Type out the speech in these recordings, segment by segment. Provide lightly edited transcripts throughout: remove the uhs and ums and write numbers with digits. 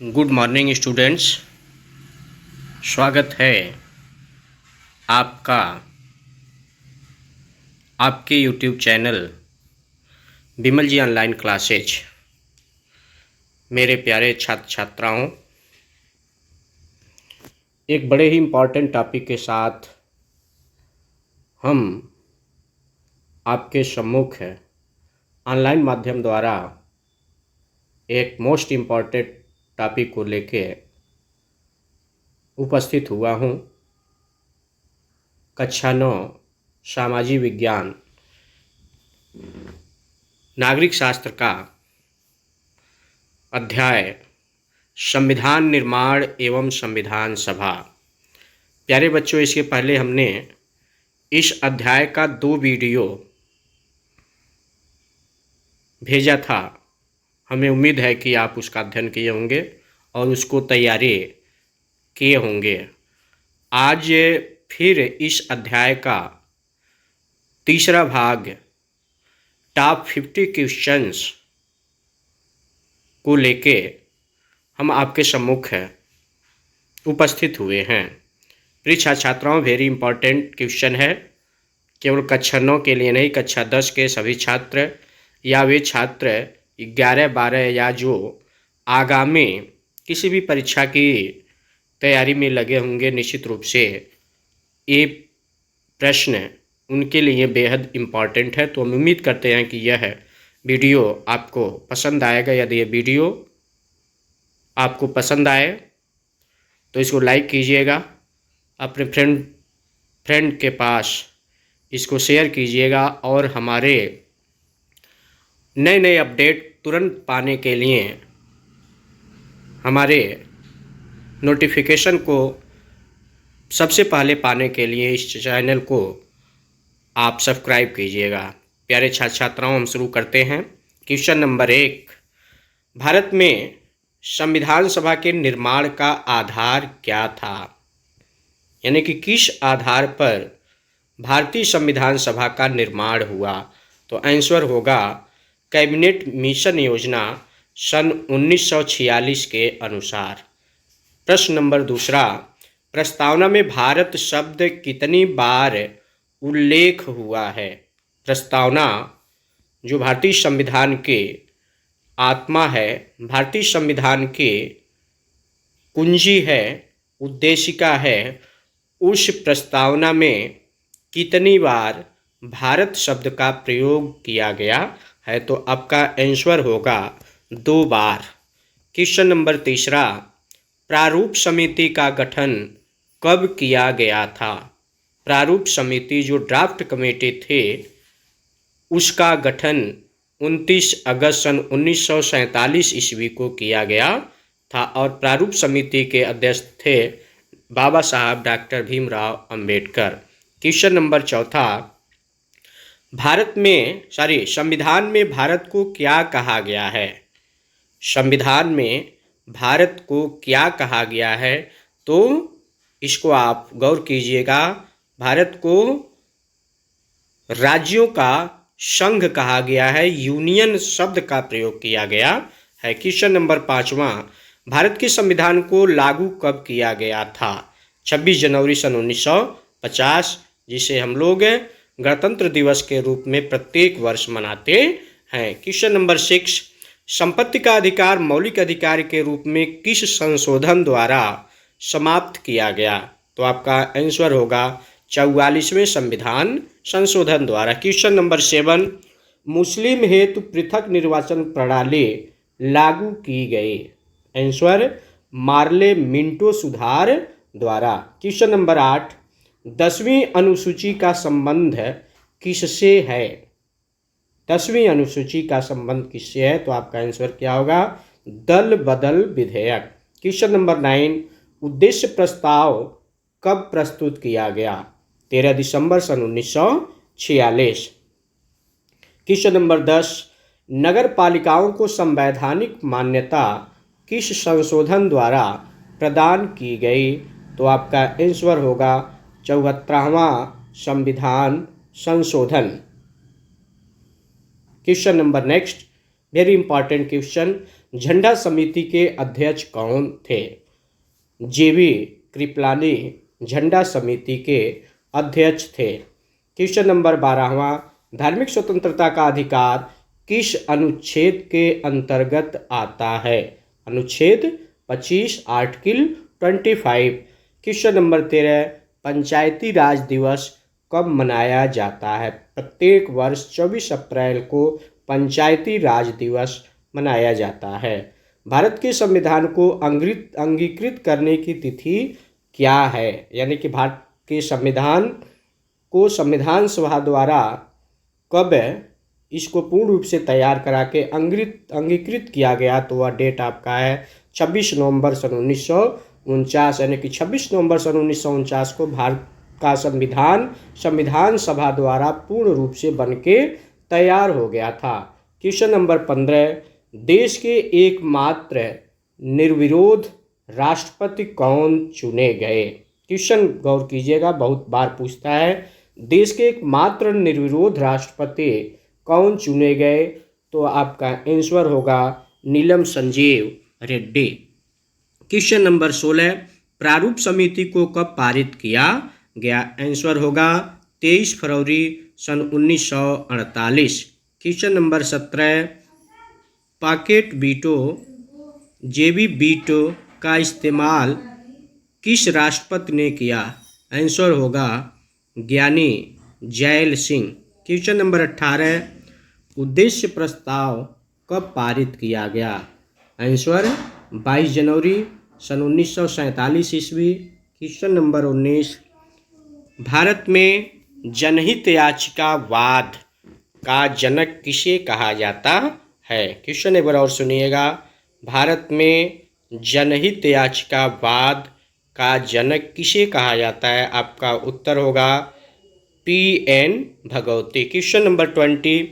Good morning students. स्वागत है आपका आपके यूट्यूब चैनल बिमल जी ऑनलाइन क्लासेज। मेरे प्यारे छात्र छात्राओं, एक बड़े ही इम्पॉर्टेंट टॉपिक के साथ हम आपके सम्मुख ऑनलाइन माध्यम द्वारा एक मोस्ट इम्पॉर्टेंट टॉपिक को लेके उपस्थित हुआ हूँ। कक्षा 9 सामाजिक विज्ञान नागरिक शास्त्र का अध्याय संविधान निर्माण एवं संविधान सभा। प्यारे बच्चों, इसके पहले हमने इस अध्याय का 2 वीडियो भेजा था। हमें उम्मीद है कि आप उसका अध्ययन किए होंगे और उसको तैयारी किए होंगे। आज फिर इस अध्याय का तीसरा भाग टॉप 50 क्वेश्चंस को लेके हम आपके सम्मुख उपस्थित हुए हैं। प्रिय छात्र छात्राओं, वेरी इंपॉर्टेंट क्वेश्चन है। केवल कक्षा 9 के लिए नहीं, कक्षा 10 के सभी छात्र या वे छात्र 11, 12 या जो आगामी किसी भी परीक्षा की तैयारी में लगे होंगे, निश्चित रूप से ये प्रश्न उनके लिए बेहद इम्पॉर्टेंट है। तो हम उम्मीद करते हैं कि यह वीडियो आपको पसंद आएगा। यदि ये वीडियो आपको पसंद आए तो इसको लाइक कीजिएगा, अपने फ्रेंड के पास इसको शेयर कीजिएगा और हमारे नए नए अपडेट तुरंत पाने के लिए हमारे नोटिफिकेशन को सबसे पहले पाने के लिए इस चैनल को आप सब्सक्राइब कीजिएगा। प्यारे छात्र छात्राओं, हम शुरू करते हैं। क्वेश्चन नंबर 1, भारत में संविधान सभा के निर्माण का आधार क्या था? यानी कि किस आधार पर भारतीय संविधान सभा का निर्माण हुआ? तो आंसर होगा कैबिनेट मिशन योजना सन 1946 के अनुसार। प्रश्न नंबर 2, प्रस्तावना में भारत शब्द कितनी बार उल्लेख हुआ है? प्रस्तावना जो भारतीय संविधान के आत्मा है, भारतीय संविधान के कुंजी है, उद्देशिका है, उस प्रस्तावना में कितनी बार भारत शब्द का प्रयोग किया गया है? तो आपका आंसर होगा 2 बार। क्वेश्चन नंबर 3, प्रारूप समिति का गठन कब किया गया था? प्रारूप समिति जो ड्राफ्ट कमेटी थे उसका गठन 29 अगस्त सन 1947 ईस्वी को किया गया था और प्रारूप समिति के अध्यक्ष थे बाबा साहब doctor Bhimrao Ambedkar. Question number 4, संविधान में भारत को क्या कहा गया है? संविधान में भारत को क्या कहा गया है? तो इसको आप गौर कीजिएगा। भारत को राज्यों का संघ कहा गया है, यूनियन शब्द का प्रयोग किया गया है। क्वेश्चन नंबर 5, भारत के संविधान को लागू कब किया गया था? 26 जनवरी सन 1950, जिसे हम लोग गणतंत्र दिवस के रूप में प्रत्येक वर्ष मनाते हैं। क्वेश्चन नंबर 6, संपत्ति का अधिकार मौलिक अधिकार के रूप में किस संशोधन द्वारा समाप्त किया गया? तो आपका आंसर होगा 44वें संविधान संशोधन द्वारा। क्वेश्चन नंबर 7, मुस्लिम हेतु पृथक निर्वाचन प्रणाली लागू की गई? आंसर मार्ले मिंटो सुधार द्वारा। क्वेश्चन नंबर 8, 10वीं अनुसूची का संबंध किससे है? 10वीं अनुसूची का संबंध किससे है? तो आपका आंसर क्या होगा? दल बदल विधेयक। क्वेश्चन नंबर 9, उद्देश्य प्रस्ताव कब प्रस्तुत किया गया? 13 दिसंबर सन 1946। क्वेश्चन नंबर 10, नगर पालिकाओं को संवैधानिक मान्यता किस संशोधन द्वारा प्रदान की गई? तो आपका आंसर होगा 74वां संविधान संशोधन। Question number next, very important question, झंडा समिति के अध्यक्ष कौन थे? जेवी कृपलानी झंडा समिति के अध्यक्ष थे। क्वेश्चन नंबर 12वां, धार्मिक स्वतंत्रता का अधिकार किस अनुच्छेद के अंतर्गत आता है? अनुच्छेद 25, आर्टिकल 25। क्वेश्चन नंबर 13, पंचायती राज दिवस कब मनाया जाता है? प्रत्येक वर्ष 24 अप्रैल को पंचायती राज दिवस मनाया जाता है। भारत के संविधान को अंगीकृत करने की तिथि क्या है? यानी कि भारत के संविधान को संविधान सभा द्वारा कब इसको पूर्ण रूप से तैयार करा के अंगीकृत किया गया, तो वह डेट आपका है 26 नवंबर सन 1949। यानी कि 26 नवंबर सन 1949 को भारत का संविधान सभा द्वारा पूर्ण रूप से बन के तैयार हो गया था। क्वेश्चन नंबर 15, देश के एकमात्र निर्विरोध राष्ट्रपति कौन चुने गए? क्वेश्चन गौर कीजिएगा, बहुत बार पूछता है। देश के एकमात्र निर्विरोध राष्ट्रपति कौन चुने गए? तो आपका आंसर होगा नीलम संजीव रेड्डी। क्वेश्चन नंबर 16, प्रारूप समिति को कब पारित किया गया? आंसर होगा 23 फरवरी सन 1948। क्वेश्चन नंबर 17, पॉकेट वीटो जेबी वीटो का इस्तेमाल किस राष्ट्रपति ने किया? आंसर होगा ज्ञानी जैल सिंह। क्वेश्चन नंबर 18, उद्देश्य प्रस्ताव कब पारित किया गया? आंसर 22 जनवरी सन 1947 ईस्वी। क्वेश्चन नंबर 19, भारत में जनहित याचिकावाद का जनक किसे कहा जाता है? क्वेश्चन एक बार और सुनिएगा, भारत में जनहित याचिकावाद का जनक किसे कहा जाता है? आपका उत्तर होगा PN भगवती। क्वेश्चन नंबर 20,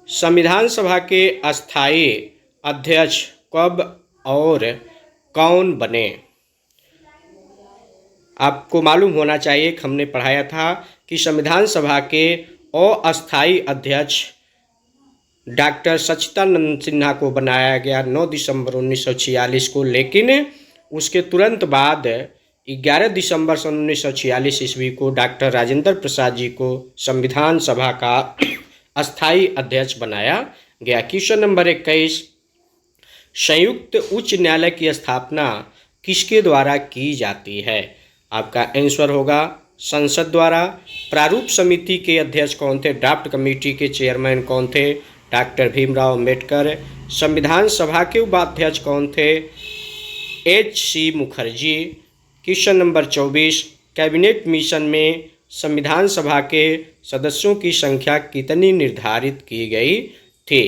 संविधान सभा के अस्थायी अध्यक्ष कब और कौन बने? आपको मालूम होना चाहिए कि हमने पढ़ाया था कि संविधान सभा के अस्थायी अध्यक्ष डॉक्टर सच्चिदानंद सिन्हा को बनाया गया 9 दिसंबर 1946 को, लेकिन उसके तुरंत बाद 11 दिसंबर सन 1946 ईस्वी को डॉक्टर राजेंद्र प्रसाद जी को संविधान सभा का अस्थायी अध्यक्ष बनाया गया। क्वेश्चन नंबर 21, संयुक्त उच्च न्यायालय की स्थापना किसके द्वारा की जाती है? आपका आंसर होगा संसद द्वारा। प्रारूप समिति के अध्यक्ष कौन थे? ड्राफ्ट कमेटी के चेयरमैन कौन थे? डॉक्टर भीमराव अम्बेडकर। संविधान सभा के उपाध्यक्ष कौन थे? HC Mukherjee. Question number 24, cabinet mission में संविधान सभा के सदस्यों की संख्या कितनी निर्धारित की गई थी?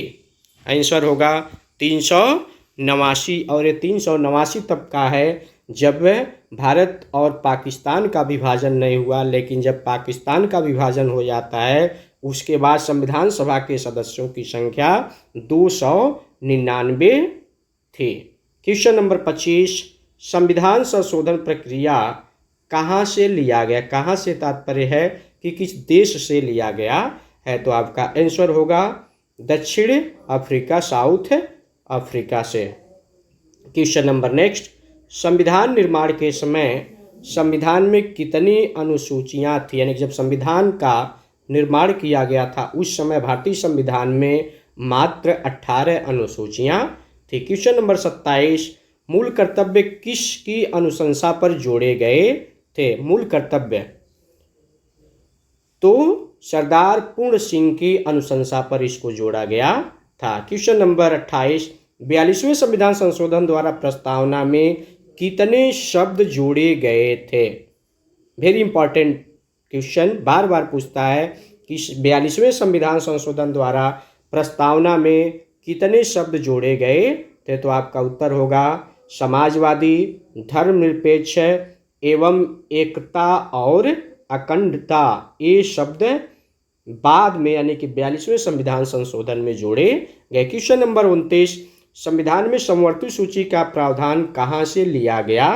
आंसर होगा 389। और ये 389 तब का है जब भारत और पाकिस्तान का विभाजन नहीं हुआ, लेकिन जब पाकिस्तान का विभाजन हो जाता है उसके बाद संविधान सभा के सदस्यों की संख्या 299 थी। क्वेश्चन नंबर 25, संविधान संशोधन प्रक्रिया कहाँ से लिया गया? कहाँ से तात्पर्य है कि किस देश से लिया गया है? तो आपका आंसर होगा दक्षिण अफ्रीका, साउथ अफ्रीका से। क्वेश्चन नंबर नेक्स्ट, संविधान निर्माण के समय संविधान में कितनी अनुसूचियां थी? यानी कि जब संविधान का निर्माण किया गया था उस समय भारतीय संविधान में मात्र 18 अनुसूचियां थी। क्वेश्चन नंबर 27, मूल कर्तव्य किसकी अनुशंसा पर जोड़े गए थे? मूल कर्तव्य तो सरदार पूर्ण सिंह की अनुशंसा पर इसको जोड़ा गया था। क्वेश्चन नंबर 28, 42वें संविधान संशोधन द्वारा प्रस्तावना में कितने शब्द जोड़े गए थे? वेरी इंपॉर्टेंट क्वेश्चन, बार बार पूछता है कि 42वें संविधान संशोधन द्वारा प्रस्तावना में कितने शब्द जोड़े गए थे? तो आपका उत्तर होगा समाजवादी, धर्मनिरपेक्ष एवं एकता और अखंडता। ये शब्द बाद में यानी कि 42वें संविधान संशोधन में जोड़े गए। क्वेश्चन नंबर 29, संविधान में समवर्ती सूची का प्रावधान कहाँ से लिया गया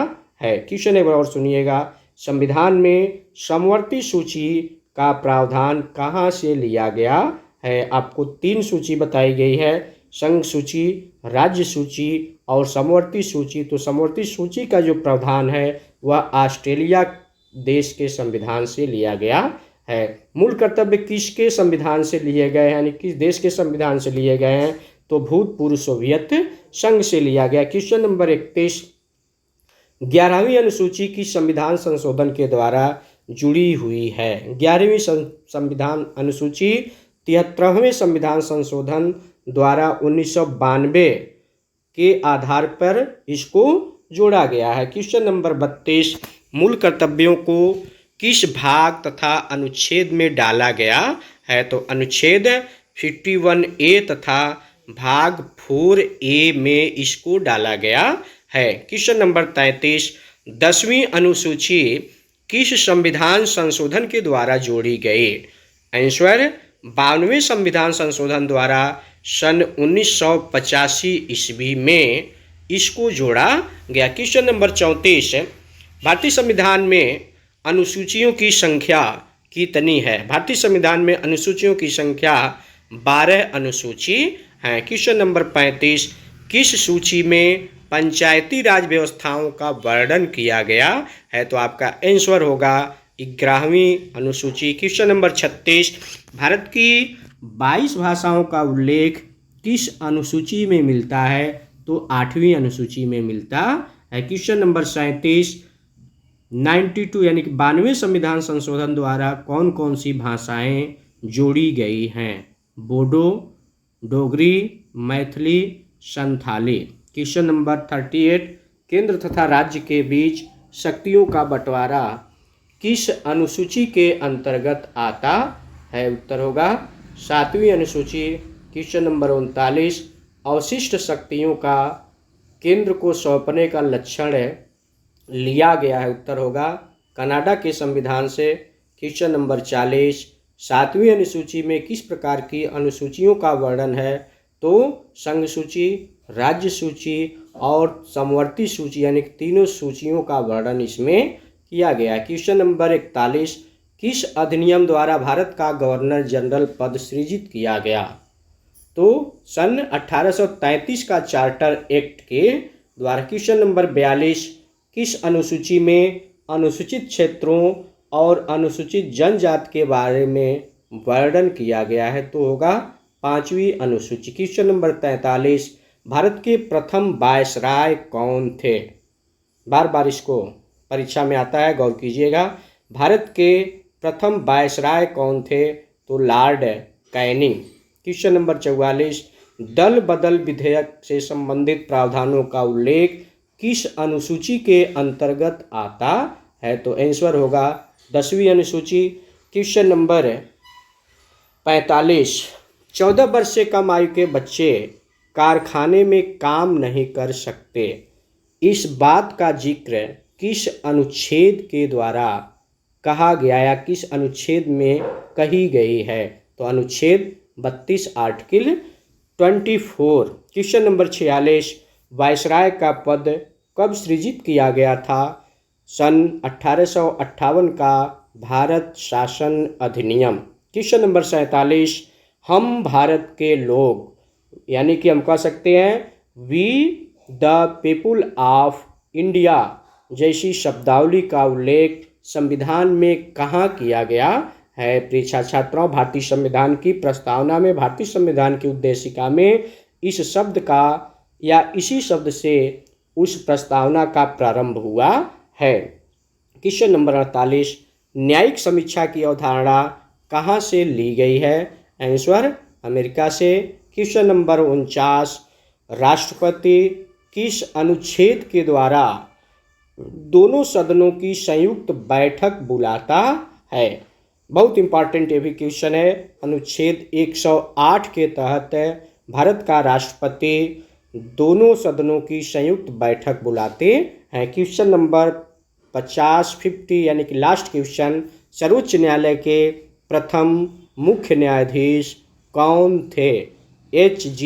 है? क्वेश्चन एक बार और सुनिएगा, संविधान में समवर्ती सूची का प्रावधान कहाँ से लिया गया है? आपको 3 सूची बताई गई है, संघ सूची, राज्य सूची और समवर्ती सूची। तो समवर्ती सूची का जो प्रावधान है वह ऑस्ट्रेलिया देश के संविधान से लिया गया है। मूल कर्तव्य किसके संविधान से लिए गए हैं, यानी किस देश के संविधान से लिए गए हैं, तो भूतपूर्व सोवियत संघ से लिया गया। क्वेश्चन नंबर 31, 11वीं अनुसूची की संविधान संशोधन के द्वारा जुड़ी हुई है। 11वीं संविधान अनुसूची 73वें संविधान संशोधन द्वारा 1992 के आधार पर इसको जोड़ा गया है। क्वेश्चन नंबर 32, मूल कर्तव्यों को किस भाग तथा अनुच्छेद में डाला गया है, तो अनुच्छेद 51A तथा भाग 4A में इसको डाला गया है। क्वेश्चन नंबर 33, 10वीं अनुसूची किस संविधान संशोधन के द्वारा जोड़ी गई, आंसर 92वें संविधान संशोधन द्वारा सन 1985 ईस्वी में इसको जोड़ा गया। क्वेश्चन नंबर 34, भारतीय संविधान में अनुसूचियों की संख्या कितनी है। भारतीय संविधान में अनुसूचियों की संख्या 12 अनुसूची है। क्वेश्चन नंबर 35, किस सूची में पंचायती राज व्यवस्थाओं का वर्णन किया गया है, तो आपका आंसर होगा 11वीं अनुसूची। क्वेश्चन नंबर 36, भारत की 22 भाषाओं का उल्लेख किस अनुसूची में मिलता है, तो 8वीं अनुसूची में मिलता है। क्वेश्चन नंबर 37, 92 यानी कि 92वें संविधान संशोधन द्वारा कौन कौन सी भाषाएं जोड़ी गई हैं, बोडो, डोगरी, मैथिली, संथाली। क्वेश्चन नंबर 38, केंद्र तथा राज्य के बीच शक्तियों का बंटवारा किस अनुसूची के अंतर्गत आता है, उत्तर होगा 7वीं अनुसूची। क्वेश्चन नंबर 39, अवशिष्ट शक्तियों का केंद्र को सौंपने का लक्षण लिया गया है, उत्तर होगा कनाडा के संविधान से। क्वेश्चन नंबर 40, 7वीं अनुसूची में किस प्रकार की अनुसूचियों का वर्णन है, तो संघ सूची, राज्य सूची और समवर्ती सूची यानी कि तीनों सूचियों का वर्णन इसमें किया गया है। क्वेश्चन नंबर 41, किस अधिनियम द्वारा भारत का गवर्नर जनरल पद सृजित किया गया, तो सन 1833 का चार्टर एक्ट के द्वारा। क्वेश्चन नंबर 42, किस अनुसूची में अनुसूचित क्षेत्रों और अनुसूचित जनजाति के बारे में वर्णन किया गया है, तो होगा 5वीं अनुसूची। क्वेश्चन नंबर 43, भारत के प्रथम वायसराय कौन थे, बार बार इसको परीक्षा में आता है, गौर कीजिएगा। भारत के प्रथम वायसराय कौन थे, तो लॉर्ड कैनिंग। क्वेश्चन नंबर 44, दल बदल विधेयक से संबंधित प्रावधानों का उल्लेख किस अनुसूची के अंतर्गत आता है, तो आंसर होगा 10वीं अनुसूची। क्वेश्चन नंबर 45, 14 वर्ष से कम आयु के बच्चे कारखाने में काम नहीं कर सकते, इस बात का जिक्र किस अनुच्छेद के द्वारा कहा गया या किस अनुच्छेद में कही गई है, तो अनुच्छेद 32 आर्टिकल 24। क्वेश्चन नंबर 46, वायसराय का पद कब सृजित किया गया था, सन 1858 का भारत शासन अधिनियम। क्वेश्चन नंबर 47, हम भारत के लोग यानी कि हम कह सकते हैं we the people of India जैसी शब्दावली का उल्लेख संविधान में कहाँ किया गया है। प्रिय छात्राओं, भारतीय संविधान की प्रस्तावना में, भारतीय संविधान की उद्देशिका में इस शब्द का या इसी शब्द से उस प्रस्तावना का प्रारंभ हुआ है। क्वेश्चन नंबर 48, न्यायिक समीक्षा की अवधारणा कहाँ से ली गई है, आंसर अमेरिका से। क्वेश्चन नंबर 49, राष्ट्रपति किस अनुच्छेद के द्वारा दोनों सदनों की संयुक्त बैठक बुलाता है। बहुत इंपॉर्टेंट ये भी क्वेश्चन है। अनुच्छेद 108 के तहत भारत का राष्ट्रपति दोनों सदनों की संयुक्त बैठक बुलाते हैं। क्वेश्चन नंबर 50 यानी कि लास्ट क्वेश्चन, सर्वोच्च न्यायालय के प्रथम मुख्य न्यायाधीश कौन थे। H.G.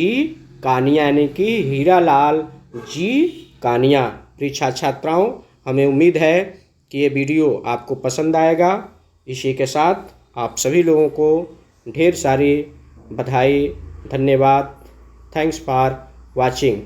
कानिया यानी कि हीरालाल जी कानिया। प्रिय छात्राओं, हमें उम्मीद है कि ये वीडियो आपको पसंद आएगा। इसी के साथ आप सभी लोगों को ढेर सारी बधाई, धन्यवाद। Thanks for watching.